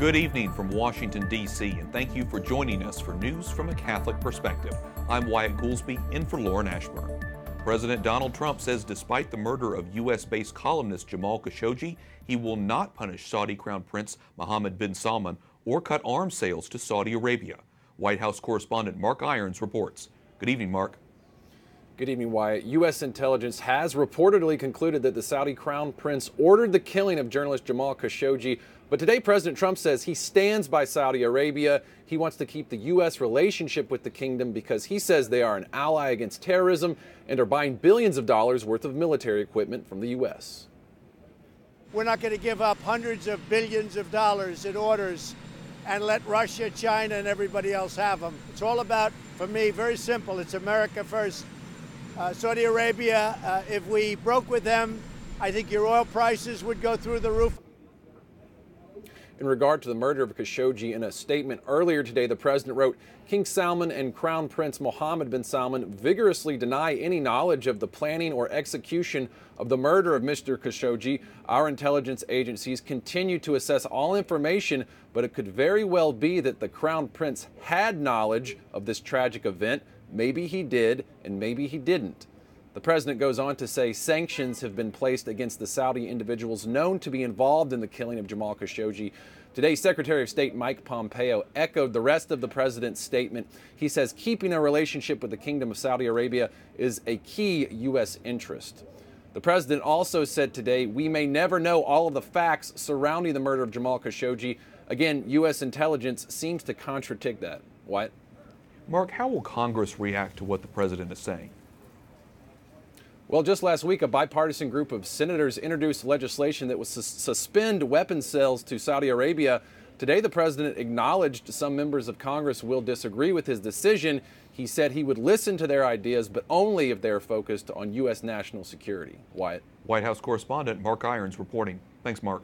Good evening from Washington, D.C., and thank you for joining us for News from a Catholic Perspective. I'm Wyatt Goolsby, in for Lauren Ashburn. President Donald Trump says despite the murder of U.S.-based columnist Jamal Khashoggi, he will not punish Saudi Crown Prince Mohammed bin Salman or cut arms sales to Saudi Arabia. White House Correspondent Mark Irons reports. Good evening, Mark. Good evening, Wyatt. U.S. intelligence has reportedly concluded that the Saudi Crown Prince ordered the killing of journalist Jamal Khashoggi. But today, President Trump says he stands by Saudi Arabia. He wants to keep the U.S. relationship with the kingdom because he says they are an ally against terrorism and are buying billions of dollars worth of military equipment from the U.S. We're not going to give up hundreds of billions of dollars in orders and let Russia, China, and everybody else have them. It's all about, for me, very simple. It's America first. Saudi Arabia, if we broke with them, I think your oil prices would go through the roof. In regard to the murder of Khashoggi, in a statement earlier today, the president wrote, King Salman and Crown Prince Mohammed bin Salman vigorously deny any knowledge of the planning or execution of the murder of Mr. Khashoggi. Our intelligence agencies continue to assess all information, but it could very well be that the Crown Prince had knowledge of this tragic event. Maybe he did, and maybe he didn't. The president goes on to say sanctions have been placed against the Saudi individuals known to be involved in the killing of Jamal Khashoggi. Today, Secretary of State Mike Pompeo echoed the rest of the president's statement. He says keeping a relationship with the Kingdom of Saudi Arabia is a key U.S. interest. The president also said today, we may never know all of the facts surrounding the murder of Jamal Khashoggi. Again, U.S. intelligence seems to contradict that. What? Mark, how will Congress react to what the president is saying? Well, just last week, a bipartisan group of senators introduced legislation that would suspend weapons sales to Saudi Arabia. Today, the president acknowledged some members of Congress will disagree with his decision. He said he would listen to their ideas, but only if they're focused on U.S. national security. Wyatt. White House Correspondent Mark Irons reporting. Thanks, Mark.